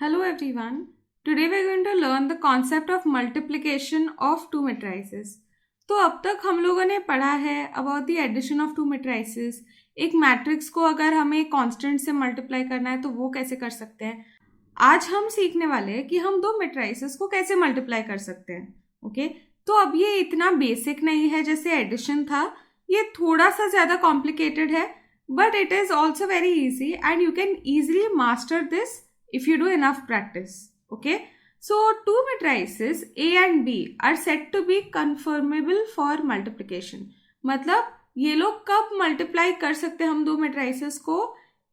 Hello everyone. Today we are going to learn the concept of multiplication of two matrices. तो अब तक हम लोगों ने पढ़ा है about the addition of two matrices. एक मैट्रिक्स को अगर हमें कांस्टेंट से मल्टीप्लाई करना है तो वो कैसे कर सकते हैं. आज हम सीखने वाले हैं कि हम दो मेट्राइसेस को कैसे मल्टीप्लाई कर सकते हैं. ओके तो अब ये इतना बेसिक नहीं है जैसे एडिशन था. ये थोड़ा सा ज़्यादा कॉम्प्लिकेटेड है, but it is also very easy and you can easily master this if you do enough practice. Okay, so two matrices A and B are said to be conformable for multiplication. मतलब ये लोग कब multiply कर सकते हैं हम दो matrices को?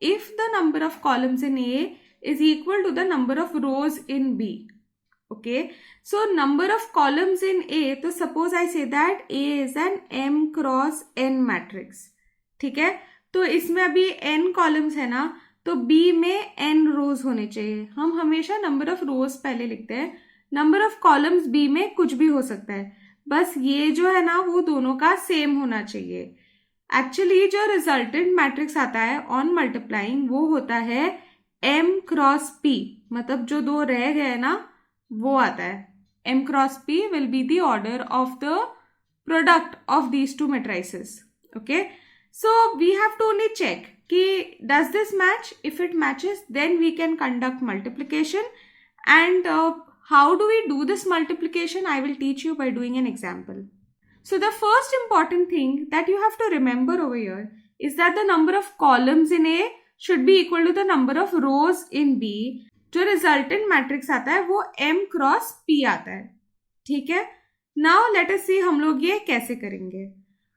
if the number of columns in A is equal to the number of rows in B. Okay, so number of columns in A, तो suppose I say that A is an M cross N matrix. ठीक है, तो इसमें अभी N columns है ना, तो B में n रोज होने चाहिए. हम हमेशा नंबर ऑफ रोज पहले लिखते हैं. नंबर ऑफ कॉलम्स B में कुछ भी हो सकता है, बस ये जो है ना वो दोनों का सेम होना चाहिए. एक्चुअली जो रिजल्टेंट मैट्रिक्स आता है ऑन मल्टीप्लाइंग वो होता है M क्रॉस P, मतलब जो दो रह गए ना वो आता है. M cross P will be the order of the product of these two matrices. Okay, so we have to only check कि does this match. If it matches, then we can conduct multiplication. And how do we do this multiplication? I will teach you by doing an example. So the first important thing that you have to remember over here is that the number of columns in A should be equal to the number of rows in B. जो resultant matrix आता है वो M cross P आता है. ठीक है, now let us see हम लोग ये कैसे करेंगे.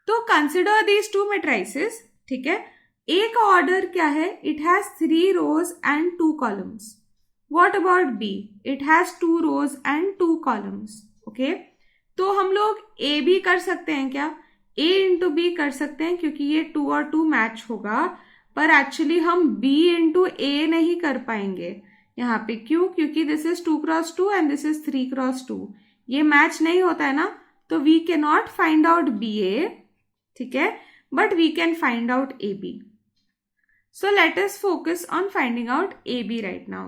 तो consider these two matrices. ठीक है, A का ऑर्डर क्या है? It has 3 rows and 2 columns. What about B? It has 2 rows and 2 columns. Okay, तो हम लोग A B कर सकते हैं क्या? A इंटू B कर सकते हैं क्योंकि ये 2 और 2 मैच होगा, पर एक्चुअली हम B इंटू A नहीं कर पाएंगे यहाँ पे. क्यों? क्योंकि this is 2 cross 2 and this is 3 cross 2. ये मैच नहीं होता है ना, तो we can not find out BA. ठीक है, but we can find out AB. So let us focus on finding out AB right now.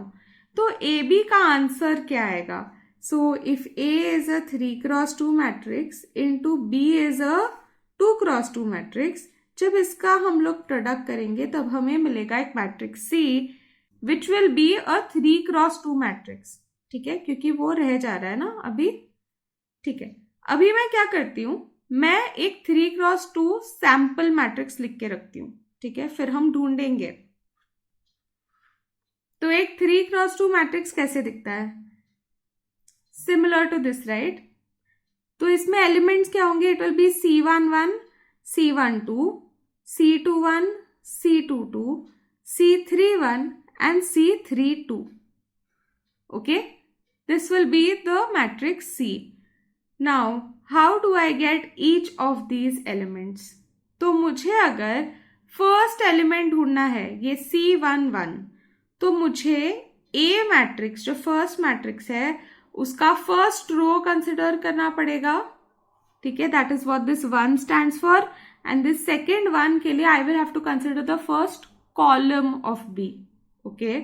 तो AB का आंसर क्या आएगा? So if A is a 3 cross 2 matrix into B is a 2 cross 2 matrix, जब इसका हम लोग product करेंगे तब हमें मिलेगा एक matrix C which will be a 3 cross 2 matrix. ठीक है, क्योंकि वो रह जा रहा है ना अभी. ठीक है, अभी मैं क्या करती हूँ, मैं एक 3 cross 2 सैम्पल मैट्रिक्स लिख के रखती हूँ. ठीक है, फिर हम ढूंढेंगे. तो एक 3 क्रॉस 2 मैट्रिक्स कैसे दिखता है? Similar to this, right? तो इसमें एलिमेंट्स क्या होंगे? It will be C11, C12, C21, C22, C31 and C32. Okay, this will be the matrix C. Now how do I get each of these elements? तो मुझे अगर first element ढूंढना है ये C11, तो मुझे A मैट्रिक्स जो first matrix है उसका फर्स्ट रो कंसिडर करना पड़ेगा. ठीक है, that is what this 1 stands for. And this second 1 के लिए I will have to consider the first column of B. Okay,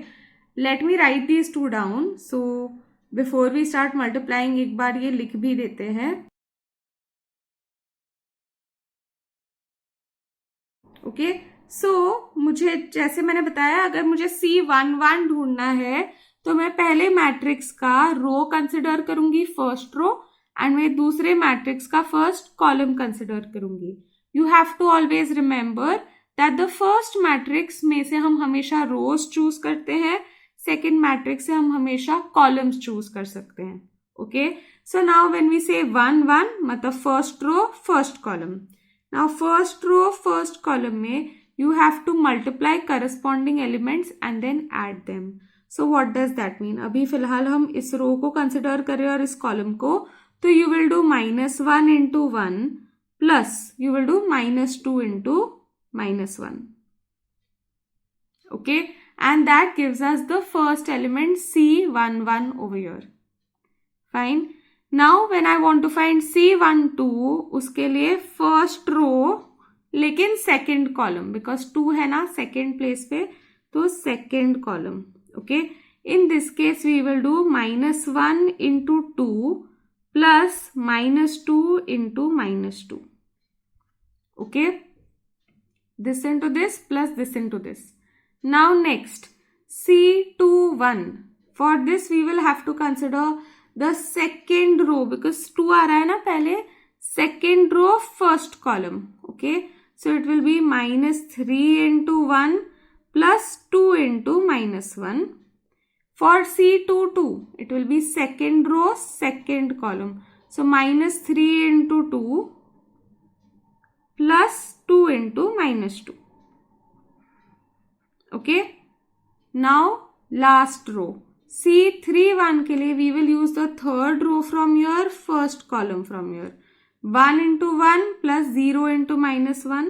let me write these two down. So before we start multiplying एक बार ये लिख भी देते हैं. Okay, सो मुझे जैसे मैंने बताया, अगर मुझे C11 ढूंढना है तो मैं पहले मैट्रिक्स का रो कंसिडर करूंगी, फर्स्ट रो, एंड मैं दूसरे मैट्रिक्स का फर्स्ट कॉलम कंसिडर करूंगी. You have to always remember that the first matrix में से हम हमेशा रोज चूज करते हैं, सेकेंड मैट्रिक्स से हम हमेशा कॉलम्स चूज कर सकते हैं. Okay, so now when we say 1 1 मतलब first row first column. Now first row first column में you have to multiply corresponding elements and then add them. So what does that mean? अभी फिलहाल हम इस रो को कंसिडर कर रहे हैं और इस कॉलम को, तो you will do -1 into 1 plus you will do -2 into -1. Okay, and that gives us the first element C11 over here. Fine. Now when I want to find C12, उसके लिए फर्स्ट रो लेकिन second column, because 2 है ना second place पे, तो second column. Okay, In this case, we will do -1 into 2 plus -2 into -2. Okay? This into this plus this into this. Now next, C21. For this, we will have to consider the second row because 2 आ रहा है ना पहले, second row first column. Okay? So it will be -3 into 1 plus 2 into -1. For C22, it will be second row, second column. So -3 into 2 plus 2 into -2. Okay. Now last row. C31 के लिए we will use the third row from your first column from your 1 into 1 plus 0 into -1.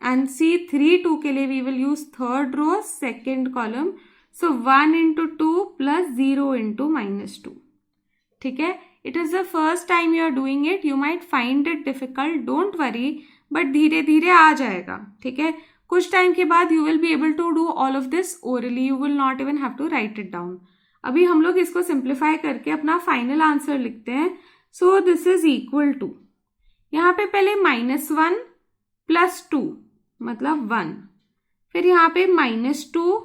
And C32 के लिए we will use third row, second column. So 1 into 2 plus 0 into -2. ठीक है? It is the first time you are doing it. You might find it difficult. Don't worry. But धीरे धीरे आ जाएगा. ठीक है? कुछ टाइम के बाद you will be able to do all of this orally. You will not even have to write it down. अभी हम लोग इसको सिंप्लीफाई करके अपना फाइनल आंसर लिखते हैं. So this is equal to, यहाँ पे पहले -1 प्लस 2 मतलब 1, फिर यहाँ पे -2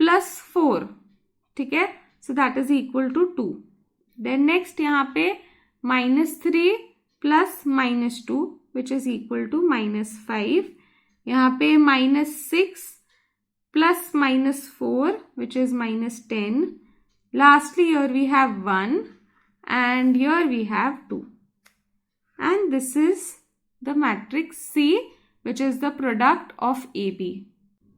प्लस 4. ठीक है? So that is equal to 2. Then next यहाँ पे -3 plus -2 which is equal to -5. यहाँ पे -6 plus -4 which is -10. Lastly here we have 1 and here we have 2. And this is the matrix C, which is the product of AB.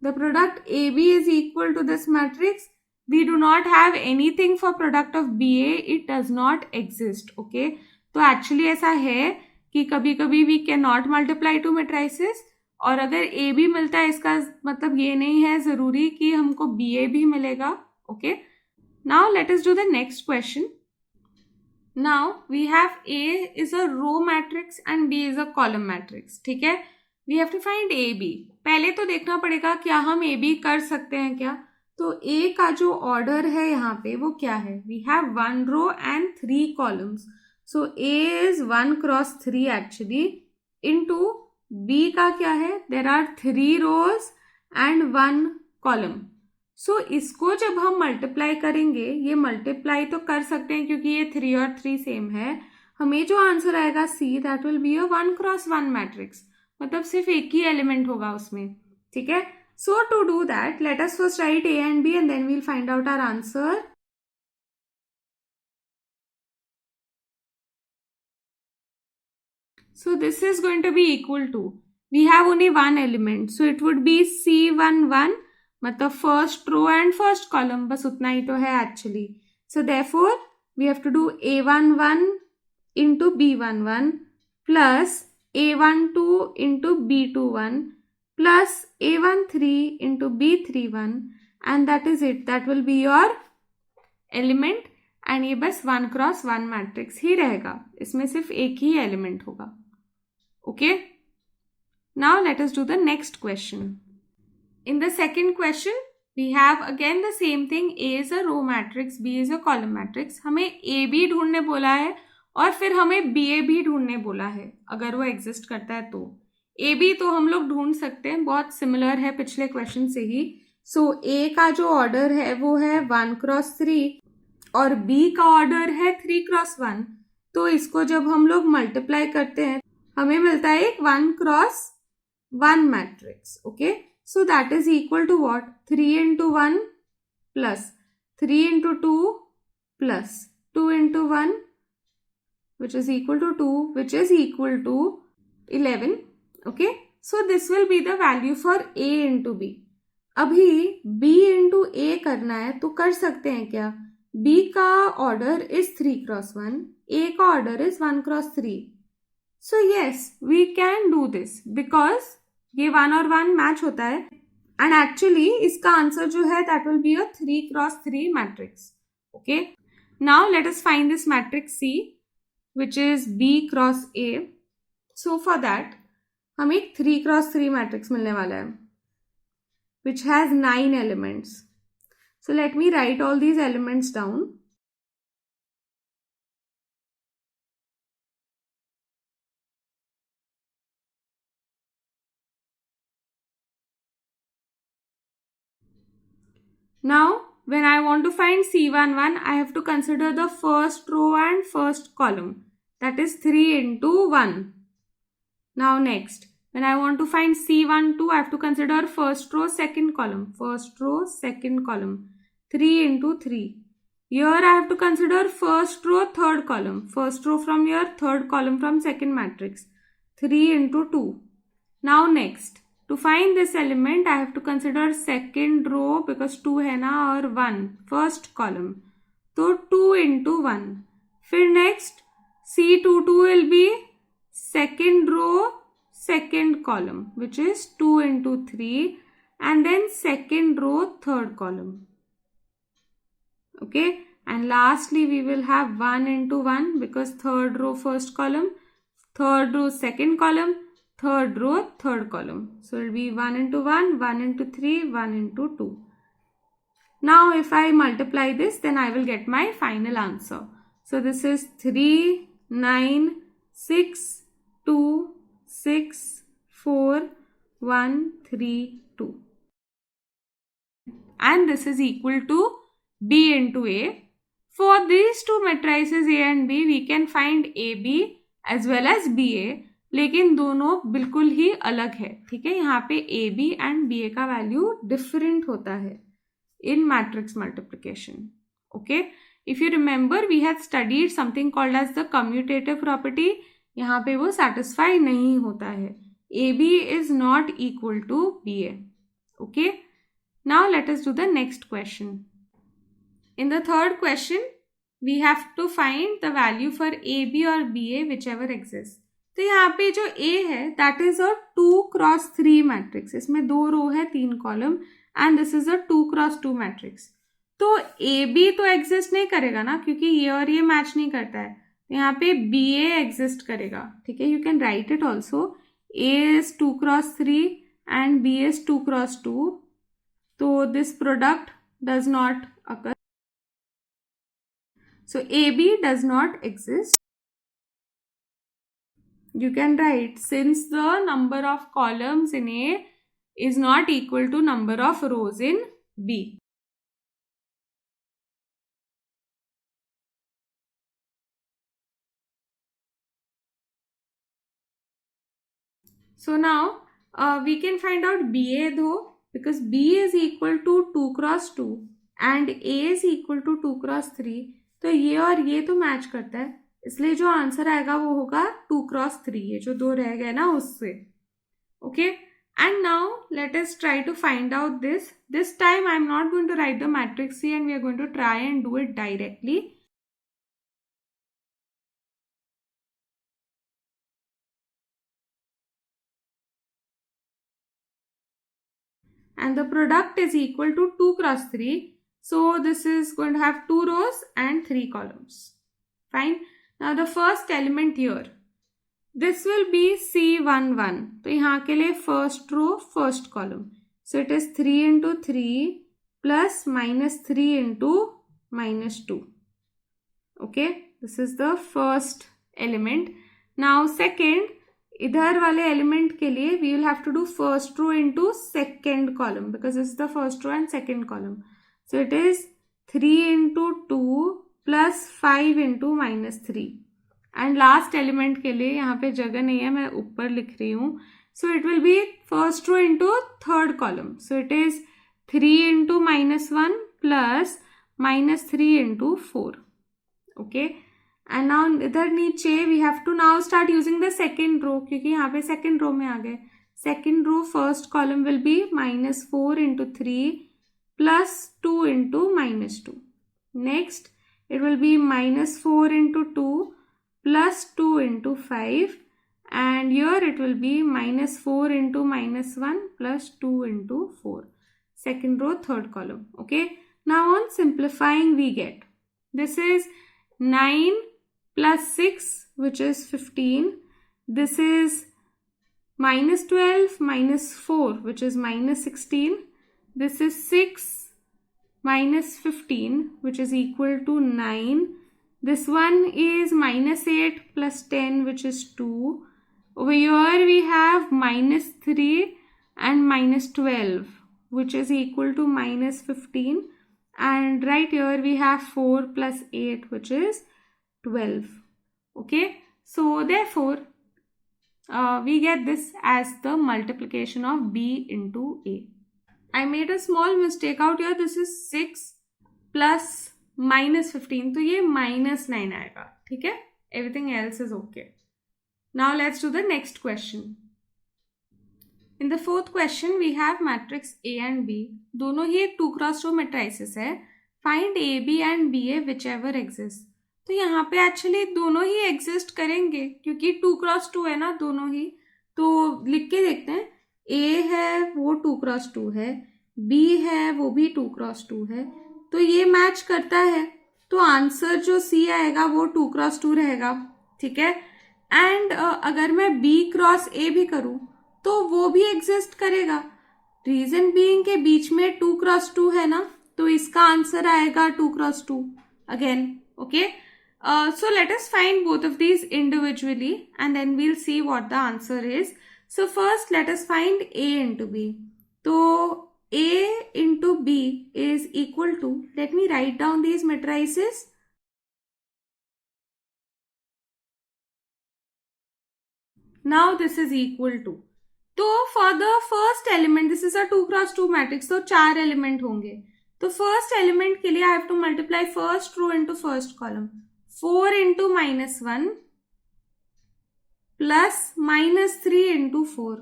The product AB is equal to this matrix. We do not have anything for product of BA. It does not exist. Okay. तो actually ऐसा है कि कभी कभी we cannot multiply two matrices, और अगर AB मिलता है इसका मतलब ये नहीं है ज़रूरी कि हमको BA भी मिलेगा. Okay. Now let us do the next question. Now we have A is a row matrix and B is a column matrix. ठीक है? We have to find AB. पहले तो देखना पड़ेगा क्या हम AB कर सकते हैं क्या. तो A का जो ऑर्डर है यहाँ पे वो क्या है. We have 1 row and 3 columns. So A is 1 cross 3 actually into B का क्या है. There are 3 rows and 1 column. सो इसको जब हम मल्टीप्लाई करेंगे, ये मल्टीप्लाई तो कर सकते हैं क्योंकि ये 3 और 3 सेम है. हमें जो आंसर आएगा C, that will be a 1 cross 1 matrix. मतलब सिर्फ एक ही एलिमेंट होगा उसमें. ठीक है? So to do that let us first write A and B and then we'll find out our answer. So this is going to be equal to, we have only one element, so it would be C11 मतलब first row and first column, बस उतना ही तो है actually. So therefore we have to do A11 into B11 plus A12 into B21 plus A13 into B31 and that is it. That will be your element. एंड ये बस 1 cross 1 matrix ही रहेगा, इसमें सिर्फ एक ही एलिमेंट होगा. Okay. Now let us do the next question. In the second question, we have again the same thing. A is a row matrix, B is a column matrix. हमें AB ढूंढने बोला है और फिर हमें BA भी ढूंढने बोला है अगर वो एग्जिस्ट करता है तो. AB तो हम लोग ढूंढ सकते हैं, बहुत सिमिलर है पिछले क्वेश्चन से ही. सो A का जो ऑर्डर है वो है 1 क्रॉस 3 और B का ऑर्डर है 3 क्रॉस 1. तो इसको जब हम लोग मल्टीप्लाई करते हैं हमें मिलता है एक 1 cross 1 matrix. Okay. So that is equal to what? 3 into 1 plus 3 into 2 plus 2 into 1 which is equal to 2 which is equal to 11. Okay. So this will be the value for A into B. अभी B into A करना है तो कर सकते हैं क्या. B का order is 3 cross 1, A का order is 1 cross 3. So yes, we can do this because ये 1 और 1 मैच होता है. एंड एक्चुअली इसका आंसर जो है that will be a 3 cross 3 matrix. Okay. Now let us find this matrix C which is B cross A. So for that हमें एक 3 cross 3 matrix मिलने वाला है. which has 9 elements. So let me write all these elements down. Now, when I want to find C11, I have to consider the first row and first column. That is 3 into 1. Now next, when I want to find C12, I have to consider first row, second column. First row, second column. 3 into 3. Here I have to consider first row, third column. First row from here, third column from second matrix. 3 into 2. Now next, to find this element, I have to consider second row because 2 है ना और 1 first column. तो 2 into 1. फिर next C22 will be second row, second column, which is 2 into 3, and then second row, third column. Okay, and lastly we will have 1 into 1 because third row, first column, third row, second column, third row, third column. So it will be 1 into 1, 1 into 3, 1 into 2. Now if I multiply this, then I will get my final answer. So this is 3, 9, 6, 2, 6, 4, 1, 3, 2. And this is equal to B into A. For these two matrices A and B, we can find AB as well as BA. लेकिन दोनों बिल्कुल ही अलग है. ठीक है, यहाँ पे AB and BA का वैल्यू डिफरेंट होता है in matrix multiplication. Okay, if you remember, we had studied something called as the commutative property. यहाँ पे वो satisfy नहीं होता है. AB is not equal to BA. Okay, now let us do the next question. In the third question, we have to find the value for AB or BA whichever exists. तो यहाँ पे जो A है that is a 2 cross 3 matrix. इसमें 2 रो है 3 column and this is a 2 cross 2 matrix. तो AB तो exist नहीं करेगा ना, क्योंकि ये और ये मैच नहीं करता है. तो यहाँ पे BA एग्जिस्ट करेगा. ठीक है, you can write it also. A is 2 cross 3 and B is 2 cross 2. तो this product does not occur. So AB does not exist. You can write, since the number of columns in A is not equal to number of rows in B. So now we can find out BA though, because B is equal to 2 cross 2 and A is equal to 2 cross 3. तो ये और ये तो match करता है, इसलिए जो answer आएगा वो होगा 2 cross 3. ये जो दो रह गए ना उससे. Okay, and now let us try to find out this. This time I am not going to write the matrix C and we are going to try and do it directly. And the product is equal to 2 cross 3. So this is going to have 2 rows and 3 columns. Fine. Now the first element here, this will be C11. तो यहाँ के लिए first row, first column. So it is 3 into 3 plus minus 3 into minus 2. Okay, this is the first element. Now second, इधर वाले element के लिए we will have to do first row into second column because this is the first row and second column. So it is 3 into 2 plus 5 into minus 3. And last element के लिए यहाँ पे जगह नहीं है, मैं ऊपर लिख रही हूँ. So it will be first row into third column. So it is 3 into minus 1 plus minus 3 into 4. Okay. And now इधर नीचे we have to now start using the second row, क्योंकि यहाँ पे second row में आ गए. Second row first column will be minus 4 into 3 plus 2 into minus 2. Next it will be minus 4 into 2 plus 2 into 5, and here it will be minus 4 into minus 1 plus 2 into 4. Second row, third column. Okay. Now on simplifying we get, this is 9 plus 6 which is 15. This is minus 12 minus 4 which is minus 16. this is 6 minus 15, which is equal to 9. This one is minus 8 plus 10, which is 2. Over here we have minus 3 and minus 12, which is equal to minus 15. And right here we have 4 plus 8, which is 12. Okay, so therefore we get this as the multiplication of B into A. I made a small mistake out here. This is 6 plus minus 15. तो ये minus 9 आएगा. ठीक है? Everything else is okay. Now let's do the next question. In the fourth question we have matrix A and B. दोनों ही 2x2 matrices है. Find AB and BA whichever exists. तो यहाँ पे एक्चुअली दोनों ही एग्जिस्ट करेंगे क्योंकि 2x2 है ना दोनों ही. तो लिख के देखते हैं. A है वो 2x2 है, B है वो भी 2x2 है, तो ये मैच करता है. तो आंसर जो C आएगा वो 2x2 रहेगा. ठीक है. एंड अगर मैं B क्रॉस A भी करूँ तो वो भी एग्जिस्ट करेगा. रीजन बीइंग के बीच में 2x2 है ना, तो इसका आंसर आएगा 2x2 again. Okay, so let us find both of these individually and then we'll see what the answer is. So first let us find A into B. So A into B is equal to, let me write down these matrices. Now this is equal to. तो for the first element, this is a 2x2 matrix, तो 4 element होंगे. तो first element के लिए I have to multiply first row into first column. 4 into -1 plus -3 into 4.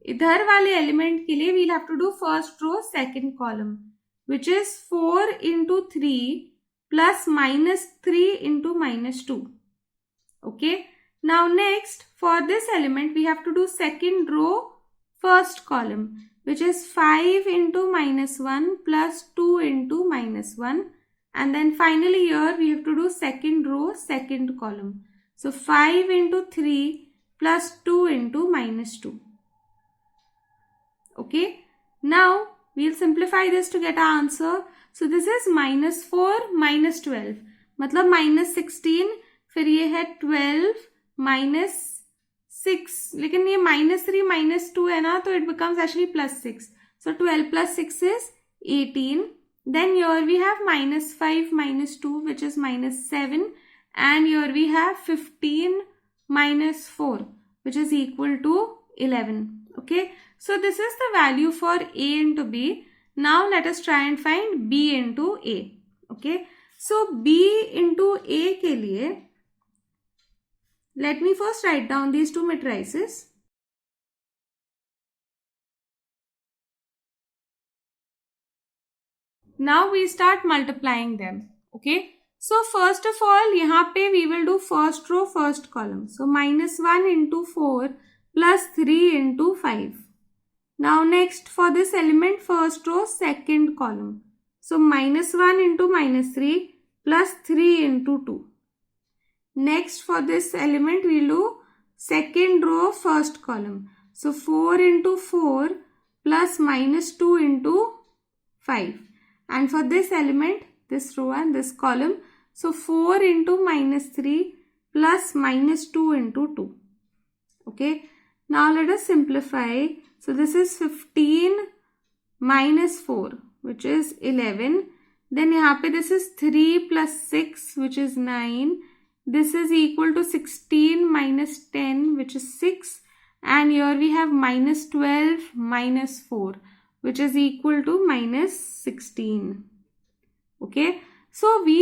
इधर वाले element के लिए we'll have to do first row second column, which is 4 into 3 plus -3 into -2. Okay. Now next for this element we have to do second row first column, which is 5 into -1 plus 2 into -1. And then finally here we have to do second row second column. So 5 into 3 plus 2 into -2. Okay. Now we'll simplify this to get our answer. So this is -4 -12. मतलब -16. फिर ये है 12 -6. लेकिन ये -3 -2 है ना, तो it becomes actually +6. So 12 plus 6 is 18. Then here we have -5 -2, which is -7, and here we have 15 -4, which is equal to 11. Okay, so this is the value for A into B. Now let us try and find B into A. Okay, so B into A के लिए let me first write down these two matrices. Now we start multiplying them. Okay, so first of all यहाँ पे we will do first row first column. So -1 into 4 plus 3 into 5. Now next for this element first row second column. So -1 into -3 plus 3 into 2. Next for this element we will do second row first column. So 4 into 4 plus -2 into 5. And for this element, this row and this column, so 4 into -3 plus -2 into 2. Okay. Now let us simplify. So this is 15 minus 4, which is 11. Then यहाँ पे this is 3 plus 6, which is 9. This is equal to 16 minus 10, which is 6. And here we have -12 minus 4. Which is equal to -16. Okay, so we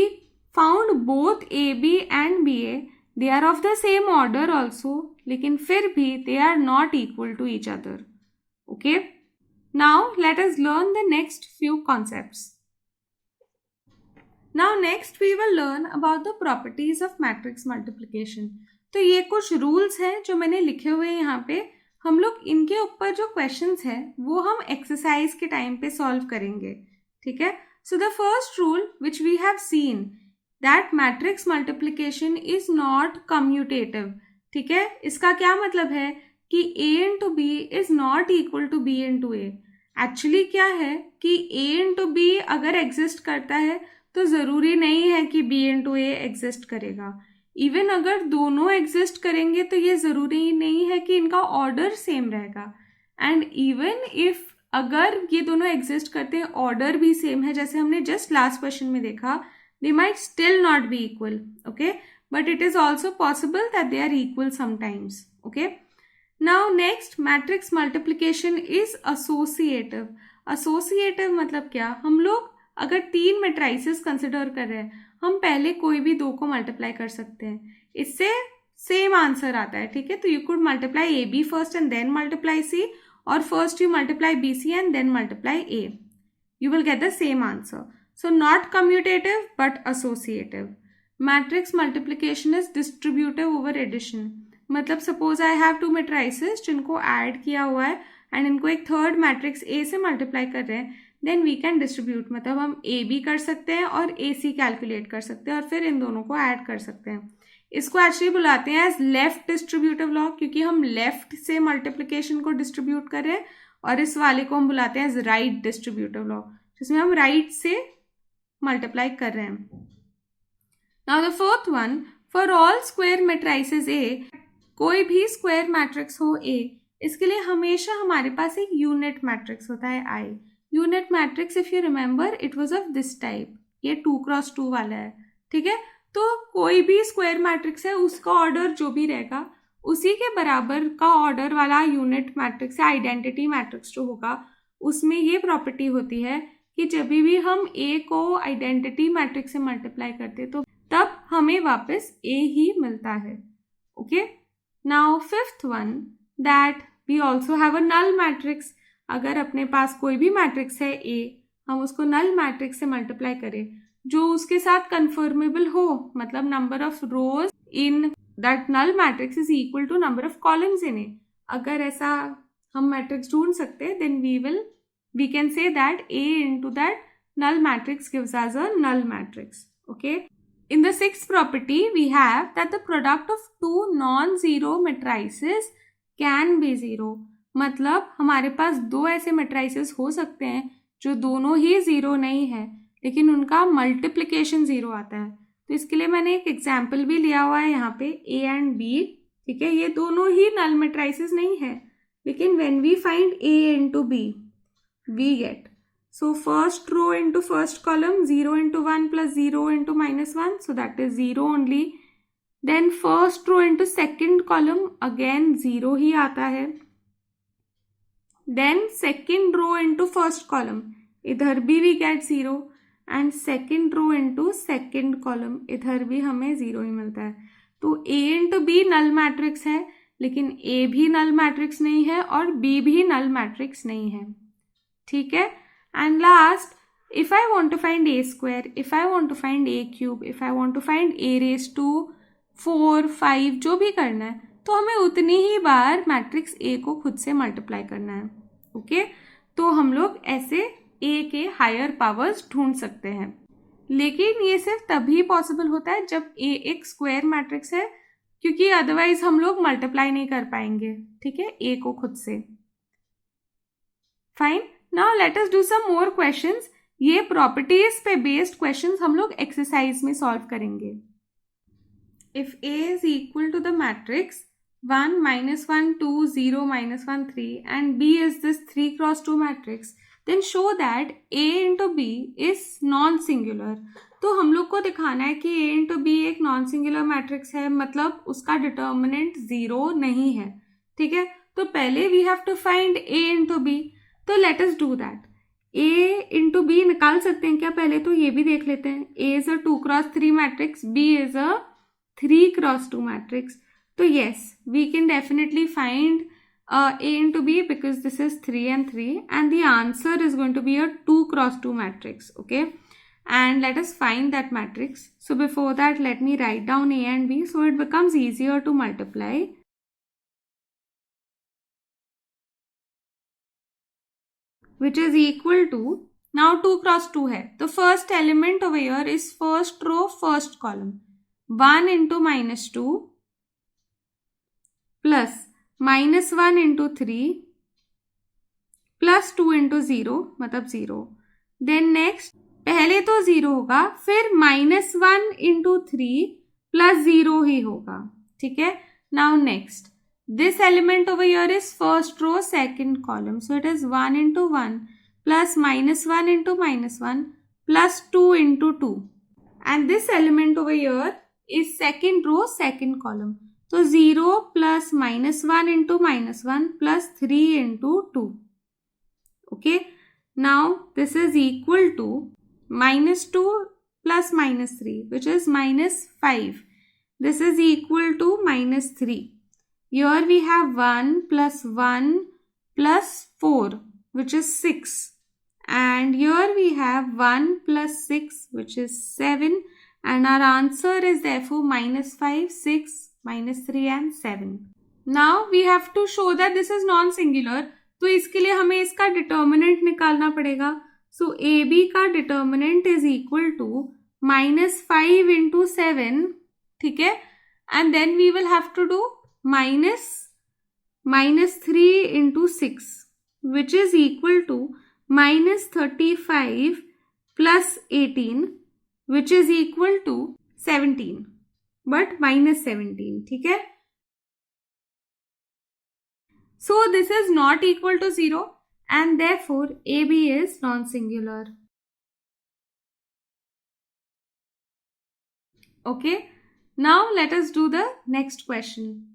found both AB and BA. They are of the same order also, लेकिन फिर भी they are not equal to each other. Okay, now let us learn the next few concepts. Now next we will learn about the properties of matrix multiplication. तो ये कुछ rules हैं जो मैंने लिखे हुए हैं यहाँ पे. हम लोग इनके ऊपर जो क्वेश्चंस हैं वो हम एक्सरसाइज के टाइम पे सॉल्व करेंगे. ठीक है. So the first rule which we have seen that matrix multiplication is not commutative. ठीक है. इसका क्या मतलब है कि A into B is not equal to B into A. Actually क्या है कि A इंटू बी अगर एग्जिस्ट करता है तो ज़रूरी नहीं है कि B इंटू ए एग्जिस्ट करेगा। इवन अगर दोनों एग्जिस्ट करेंगे तो ये ज़रूरी नहीं है कि इनका ऑर्डर सेम रहेगा। एंड इवन इफ अगर ये दोनों एग्जिस्ट करते हैं, ऑर्डर भी सेम है, जैसे हमने जस्ट लास्ट क्वेश्चन में देखा, they might still not be equal, okay, but it is also possible that they are equal sometimes, okay. Now next, matrix multiplication is associative. associative मतलब क्या, हम लोग अगर 3 मैट्रिसेस कंसिडर कर रहे हैं, हम पहले कोई भी 2 को मल्टीप्लाई कर सकते हैं, इससे सेम आंसर आता है, ठीक है। तो you could multiply A B first and then multiply C, or first you multiply BC and then multiply A. You will get the same answer. So not commutative but associative. Matrix multiplication is distributive over addition. मतलब suppose I have 2 matrices जिनको add किया हुआ है and इनको एक third matrix A से multiply कर रहे हैं, then we can distribute. मतलब हम AB कर सकते हैं और AC calculate कर सकते हैं और फिर इन दोनों को add कर सकते हैं। इसको एक्चुअली बुलाते हैं एज लेफ्ट डिस्ट्रीब्यूटिव लॉ, क्योंकि हम लेफ्ट से मल्टीप्लिकेशन को डिस्ट्रीब्यूट कर रहे हैं, और इस वाले को हम बुलाते हैं एज राइट डिस्ट्रीब्यूटिव लॉ, जिसमें हम राइट से मल्टीप्लाई कर रहे हैं। Now the fourth one, for all square matrices ए, कोई भी स्क्वायर मैट्रिक्स हो ए, इसके लिए हमेशा हमारे पास एक यूनिट मैट्रिक्स होता है I. Unit matrix if you remember it was of this type, ये 2x2 वाला है, ठीक है। तो कोई भी स्क्वायर मैट्रिक्स है, उसका ऑर्डर जो भी रहेगा उसी के बराबर का ऑर्डर वाला यूनिट मैट्रिक्स या आइडेंटिटी मैट्रिक्स जो होगा, उसमें ये प्रॉपर्टी होती है कि जब भी हम ए को आइडेंटिटी मैट्रिक्स से मल्टीप्लाई करते हैं तो तब हमें वापस ए ही मिलता है, okay. Now fifth one, that we also have a null matrix. अगर अपने पास कोई भी मैट्रिक्स है ए, हम उसको नल मैट्रिक्स से मल्टीप्लाई करें जो उसके साथ कन्फर्मेबल हो, मतलब number of rows in that null matrix is equal to number of columns in A. अगर ऐसा हम मैट्रिक्स ढूंढ सकते हैं, then we can say that A into that null matrix gives us a null matrix, okay. In the sixth property we have that the product of two non-zero matrices can be zero. मतलब हमारे पास 2 ऐसे matrices हो सकते हैं जो दोनों ही zero नहीं है, लेकिन उनका मल्टीप्लिकेशन जीरो आता है। तो इसके लिए मैंने एक एग्जाम्पल भी लिया हुआ है यहाँ पे, ए एंड बी, ठीक है। ये दोनों ही नल मैट्रिसेस नहीं है, लेकिन when we find A into B we get, so first row into first column 0 into 1 plus 0 into minus 1, so that is 0 only. Then first row into second column again 0 ही आता है. Then second row into first column, इधर भी we get 0 and second row into second column, इधर भी हमें 0 ही मिलता है. तो A into B null matrix है, लेकिन A भी null matrix नहीं है और B भी null matrix नहीं है. ठीक है. And last, if I want to find a square, if I want to find a cube, if I want to find a raised to 4, 5 जो भी करना है, तो हमें उतनी ही बार मैट्रिक्स A को खुद से मल्टीप्लाई करना है, ओके. तो हम लोग ऐसे A के हायर पावर्स ढूंढ सकते हैं, लेकिन ये सिर्फ तभी पॉसिबल होता है जब A एक स्क्वायर मैट्रिक्स है, क्योंकि अदरवाइज हम लोग मल्टीप्लाई नहीं कर पाएंगे, ठीक है, A को खुद से. Fine. Now let us do some more questions. ये properties पे based questions हम लोग exercise में solve करेंगे. If A is equal to the matrix 1, -1, 2, 0, -1, 3 and B is this 3 cross 2 matrix, then show that A into B is non-singular. तो हम लोग को दिखाना है कि A into B एक non-singular matrix है, मतलब उसका determinant 0 नहीं है, ठीक है. तो पहले we have to find A into B. तो let us do that. A into B निकाल सकते हैं क्या? पहले तो ये भी देख लेते हैं. A is a 2 cross 3 matrix, B is a 3 cross 2 matrix. तो yes, we can definitely find A into B because this is 3 and 3 and the answer is going to be a 2 cross 2 matrix, okay. And let us find that matrix. So before that, let me write down A and B so it becomes easier to multiply. Which is equal to, now 2 cross 2 है, तो first element over here is first row first column, 1 into -2 plus -1 into 3 plus 2 into 0 मतलब 0. Then next पहले तो 0 होगा, फिर -1 into 3 plus 0 ही होगा. ठीक है. Now next this element over here is first row second column, so it is 1 into 1 plus -1 into -1 plus 2 into 2, and this element over here is second row second column, so 0 plus -1 into -1 plus 3 into 2. Okay, now this is equal to -2 plus -3, which is -5. This is equal to -3. Here we have 1 plus 1 plus 4, which is 6. And here we have 1 plus 6, which is 7. And our answer is therefore -5, 6, -3 and 7. Now we have to show that this is non-singular. तो इसके लिए हमें इसका determinant निकालना पड़ेगा. So AB का determinant is equal to -5 into 7. ठीक है. And then we will have to do -3 into 6, which is equal to -35 plus 18, which is equal to 17, but -17. ठीक है. So this is not equal to 0 and therefore AB is non-singular. Okay. Now let us do the next question.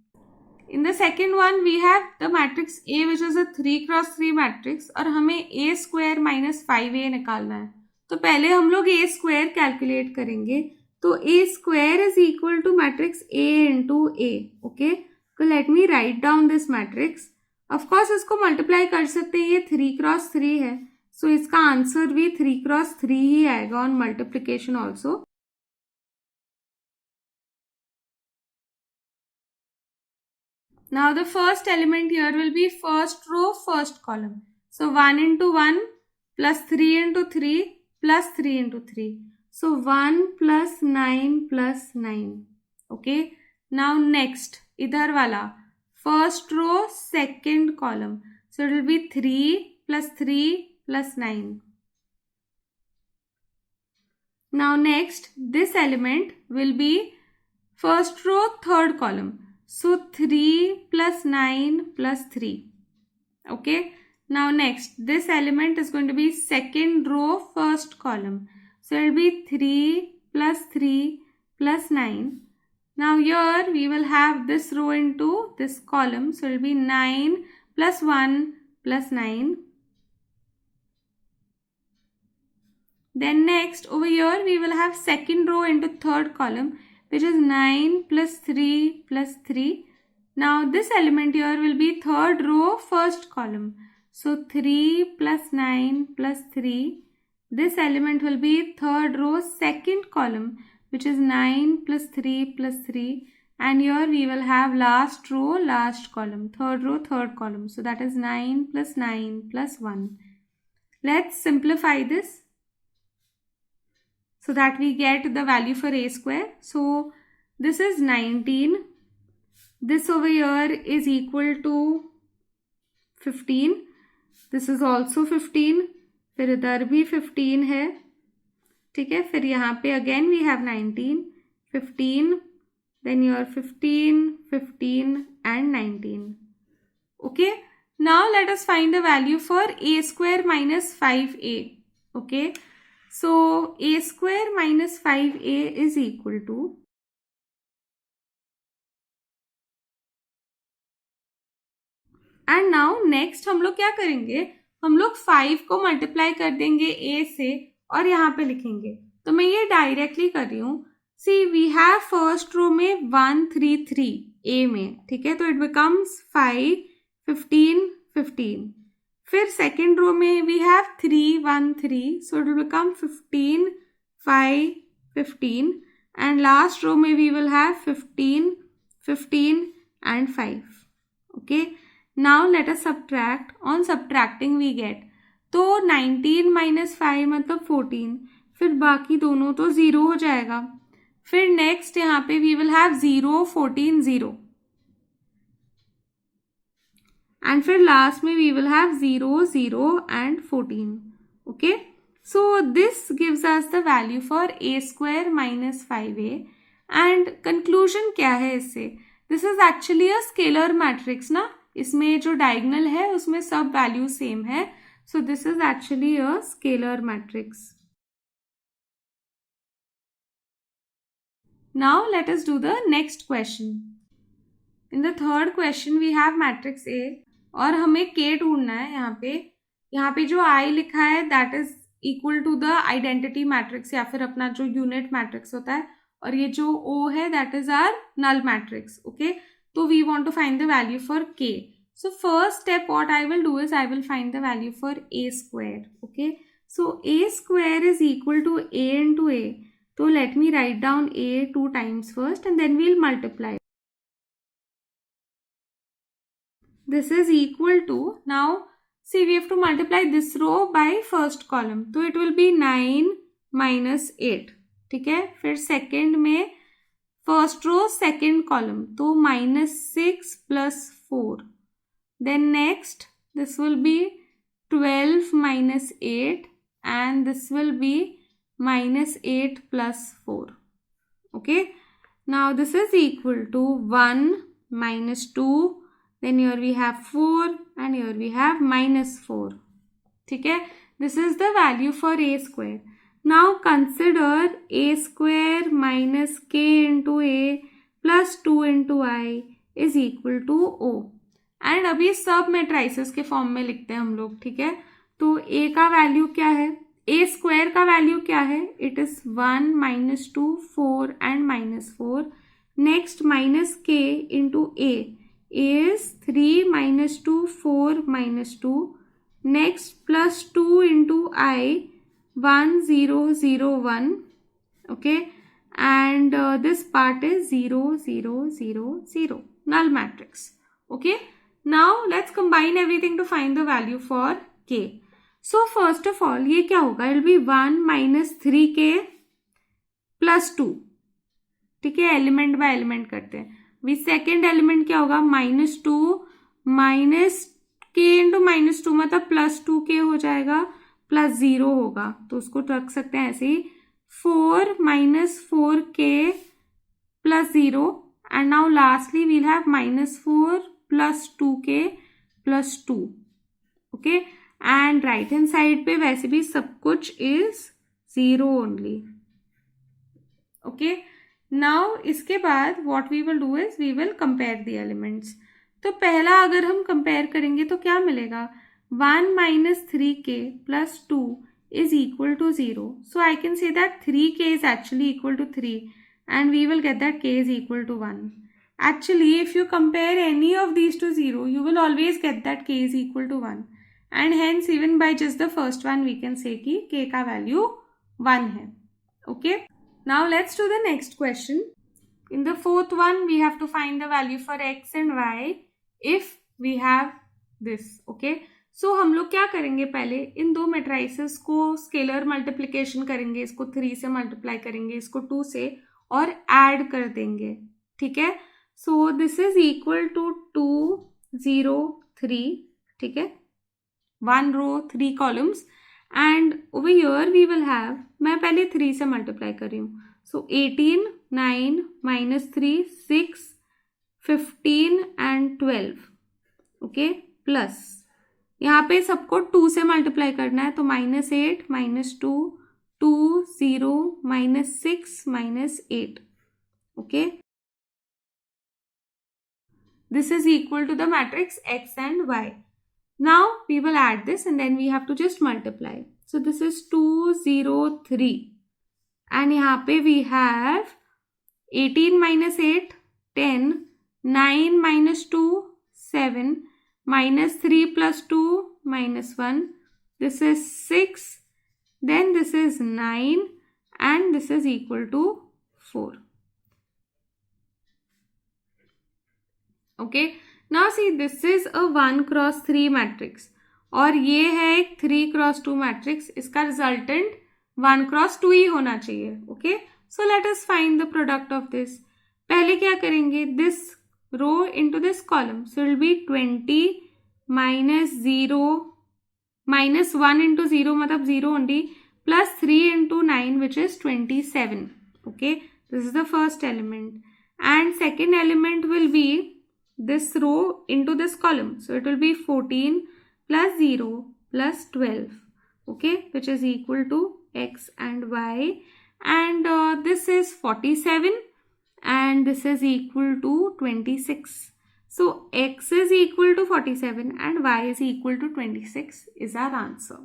In the second one we have the matrix A, which is a 3x3 matrix, और हमें A square minus 5A निकालना है. तो पहले हम लोग A square calculate करेंगे. तो A square is equal to matrix A into A. Okay, so let me write down this matrix. Of course इसको मल्टीप्लाई कर सकते हैं, ये 3x3 है, so इसका आंसर भी 3x3 ही आएगा on multiplication also. Now the first element here will be first row first column. So 1 into 1 plus 3 into 3 plus 3 into 3. So 1 plus 9 plus 9. Okay. Now next idhar wala first row second column. So it will be 3 plus 3 plus 9. Now next this element will be first row third column. So 3 plus 9 plus 3. Okay. Now next this element is going to be second row first column. So it will be 3 plus 3 plus 9. Now here we will have this row into this column. So it will be 9 plus 1 plus 9. Then next over here we will have second row into third column, which is 9 plus 3 plus 3. Now this element here will be third row first column. So 3 plus 9 plus 3. This element will be third row second column, which is 9 plus 3 plus 3. And here we will have last row last column, third row third column. So that is 9 plus 9 plus 1. Let's simplify this so that we get the value for A square. So this is 19. This over here is equal to 15. This is also 15. फिर इधर भी 15 है. ठीक है. फिर यहाँ पे again we have 19, 15, then your 15, 15 and 19. Okay. Now let us find the value for A square minus 5A. Okay. So A square minus 5A is equal to, and now next हम लोग क्या करेंगे, हम लोग 5 को मल्टीप्लाई कर देंगे A से और यहाँ पे लिखेंगे. तो मैं ये डायरेक्टली कर रही हूँ. सी वी हैव फर्स्ट रो में 1 3 3 A में. ठीक है. तो इट बिकम्स 5 15 15. फिर सेकेंड रो में we have 3 1 3, so it will become 15 5 15. And last row में we will have 15 15 and 5. Okay. Now let us subtract. On subtracting we get, तो 19 minus 5 मतलब 14. फिर बाकी दोनों तो 0 हो जाएगा. फिर नेक्स्ट यहाँ पे वी विल हैव 0 14 0. एंड फिर लास्ट में we will have 0, 0 and 14. Okay, so this gives us the value for a square minus 5a. And conclusion क्या है इससे? This is actually a scalar matrix ना, इसमें जो डायगोनल है उसमें सब वैल्यू सेम है. So this is actually a scalar matrix. Now let us do the next question. In the third question we have matrix A और हमें K ढूंढना है. यहाँ पे जो I लिखा है that is equal to the identity matrix या फिर अपना जो unit matrix होता है, और ये जो O है that is our null matrix. Okay, तो we want to find the value for K. So first step what I will do is I will find the value for A square. Okay, so A square is equal to A into A. So let me write down A 2 times first and then we'll multiply. This is equal to, now see we have to multiply this row by first column. So it will be 9 minus 8. ठीक है, फिर second में first row second column, तो minus 6 plus 4. Then next this will be 12 minus 8 and this will be minus 8 plus 4. Okay, now this is equal to 1 minus 2, then here we have 4 and here we have minus 4. ठीक है, this is the value for A square. Now consider A square minus K into A plus 2 into I is equal to O. And अब ये सब matrices के form में लिखते हैं हम लोग. ठीक है, तो A का वैल्यू क्या है? A स्क्वायर का वैल्यू क्या है? It is 1 minus 2 4 and minus 4. Next minus K into A. A is 3 minus 2 4 minus 2. Next plus 2 into I 1 0 0 1. Okay, and this part is 0 0 0 0. Null matrix. Okay, now let's combine everything to find the value for K. So first of all ये क्या होगा? It will be 1 minus 3K plus 2. ठीक है, element by element करते हैं. We second element क्या होगा? minus 2 minus K into minus 2 मतलब plus 2K हो जाएगा, प्लस 0 होगा, तो उसको रख सकते हैं ऐसे ही. 4 minus 4K plus 0 and now lastly we'll have minus 4 plus 2K plus 2. Okay, and right hand side पे वैसे भी सब कुछ इज 0 ओनली. ओके, नाउ इसके बाद what we will do is we will compare the elements. तो पहला अगर हम कंपेयर करेंगे तो क्या मिलेगा? 1 minus 3K plus 2 is equal to 0. So I can say that 3K is actually equal to 3 and we will get that K is equal to 1. Actually if you compare any of these to 0 you will always get that K is equal to 1. And hence even by just the first one we can say कि K का value 1 है. Okay, now let's do the next question. In the fourth one we have to find the value for X and Y if we have this. Okay, so हम लोग क्या करेंगे? पहले इन दो matrices को स्केलर मल्टीप्लिकेशन करेंगे, इसको 3 से मल्टीप्लाई करेंगे, इसको 2 से, और ऐड कर देंगे. ठीक है, so this is equal to 2 0 3. ठीक है, 1 row 3 columns and over here we will have, मैं पहले 3 से मल्टीप्लाई कर रही हूँ, so 18 9 minus 3 6 15 and 12. Okay, plus यहाँ पे सबको 2 से मल्टीप्लाई करना है, तो -8 -2 2 0 -6 -8. Okay, this is equal to the matrix X and Y. Now we will add this and then we have to just multiply. So this is 2 0 3 and यहाँ पे we have 18 minus 8 10, 9 minus 2 7, minus 3 plus 2 minus 1. This is 6, then this is 9 and this is equal to 4. Okay, now see this is a 1 cross 3 matrix और ये है एक 3 cross 2 matrix. इसका resultant 1 cross 2 ही होना चाहिए. Okay, so let us find the product of this. पहले क्या करेंगे? This row into this column, so it will be 20 -0 -1 into 0 मतलब 0 only, plus 3 into 9 which is 27. Okay, this is the first element, and second element will be this row into this column, so it will be 14 plus 0 plus 12, okay, which is equal to x and y, and this is 47 and this is equal to 26. So x is equal to 47 and y is equal to 26 is our answer.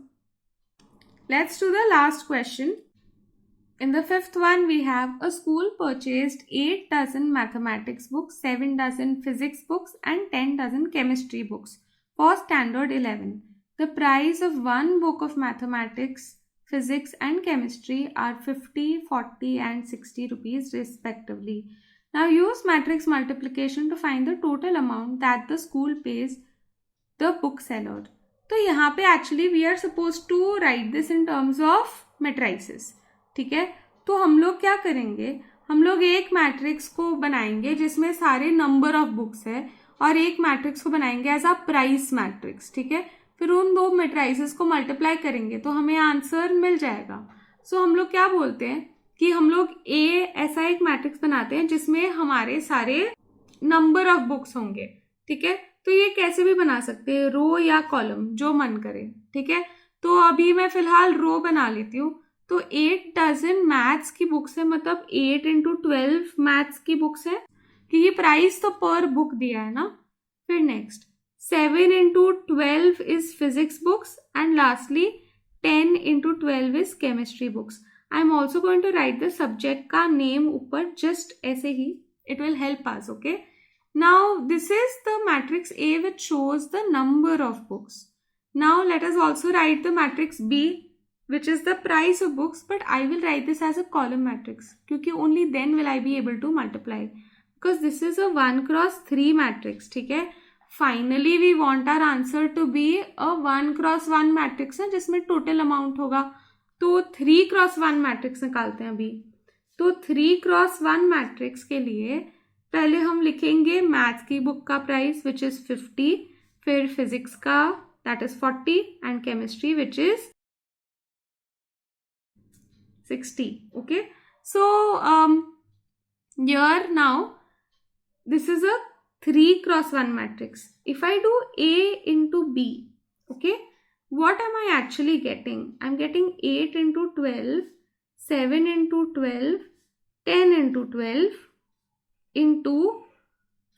Let's do the last question. In the fifth one, we have a school purchased 8 dozen mathematics books, 7 dozen physics books and 10 dozen chemistry books for standard 11. The price of one book of mathematics, physics and chemistry are 50, 40 and 60 rupees respectively. Now use matrix multiplication to find the total amount that the school pays the bookseller. तो यहाँ पे actually we are supposed to write this in terms of matrices. ठीक है, तो हम लोग क्या करेंगे, हम लोग एक मैट्रिक्स को बनाएंगे जिसमें सारे नंबर ऑफ बुक्स है और एक मैट्रिक्स को बनाएंगे एज अ प्राइस मैट्रिक्स. ठीक है, फिर उन दो मैट्रिसेस को मल्टीप्लाई करेंगे तो हमें आंसर मिल जाएगा. सो हम लोग क्या बोलते हैं कि हम लोग ऐसा एक मैट्रिक्स बनाते हैं जिसमें हमारे सारे नंबर ऑफ बुक्स होंगे. ठीक है, तो ये कैसे भी बना सकते हैं, रो या कॉलम, जो मन करे. ठीक है, तो अभी मैं फिलहाल रो बना लेती हूँ. तो 8 डजन मैथ्स की बुक्स है, मतलब 8 into 12 मैथ्स की बुक्स है, क्योंकि प्राइस तो पर बुक दिया है ना. फिर next 7 into 12 is physics books and lastly 10 into 12 is chemistry books. I am also going to write the subject का नेम ऊपर, जस्ट ऐसे ही, it will help us. Okay, now this is the matrix A which shows the number of books. Now let us also write the matrix B which is the price of books, but I will write this as a column matrix क्योंकि only then will I be able to multiply, because this is a 1 cross 3 matrix. ठीक है, finally we want our answer to be a 1 cross 1 matrix है जिसमें total amount होगा. तो 3 cross 1 matrix निकालते हैं अभी. तो 3 cross 1 matrix के लिए पहले हम लिखेंगे मैथ्स की बुक का प्राइस विच इज 50, फिर फिजिक्स का that is 40 and chemistry which is 60. Okay, so here now this is a 3 cross 1 matrix. If I do A into B, okay, what am I actually getting? I'm getting 8 into 12, 7 into 12, 10 into 12 into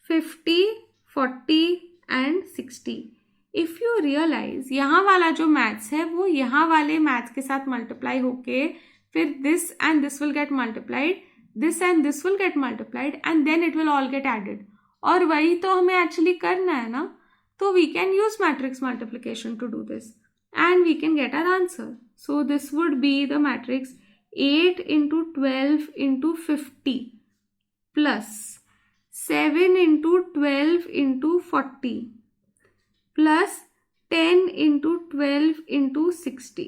50, 40 and 60. If you realize यहाँ वाला जो maths है वो यहाँ वाले maths के साथ multiply होके फिर this and this will get multiplied, this and this will get multiplied and then it will all get added. और वही तो हमें एक्चुअली करना है ना. तो we can use matrix multiplication to do this and we can get our answer. So this would be the matrix 8 into 12 into 50 plus 7 into 12 into 40 plus 10 into 12 into 60.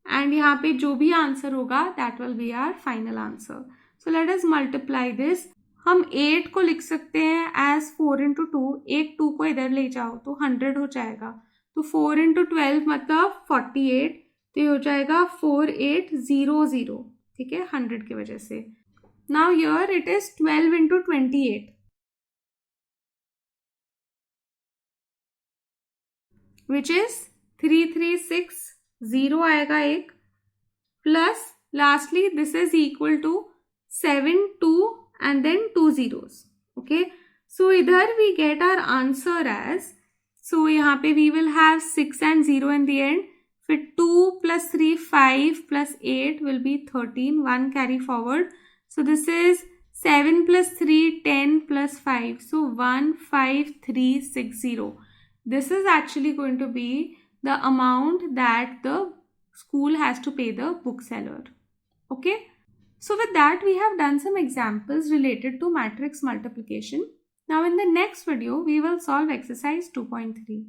And यहाँ पे जो भी आंसर होगा that will be our final answer. So let us multiply this. हम 8 को लिख सकते हैं as 4 into 2. एक 2 को इधर ले जाओ तो 100 हो जाएगा. तो 4 into 12 मतलब 48. तो ये हो जाएगा 4800. ठीक है, 100 की वजह से. Now here it is 12 into 28, which is 3360 आएगा एक, plus lastly this is equal to 7 2 and then 2 zeros. Okay, so इधर we get our answer as, so यहाँ पे we will have 6 and 0 in the end. फिर 2 plus 3 5 plus 8 will be 13, 1 carry forward. So this is 7 plus 3, 10 plus 5. So 15360. This is actually going to be the amount that the school has to pay the bookseller. Okay. So with that, we have done some examples related to matrix multiplication. Now in the next video, we will solve exercise 2.3.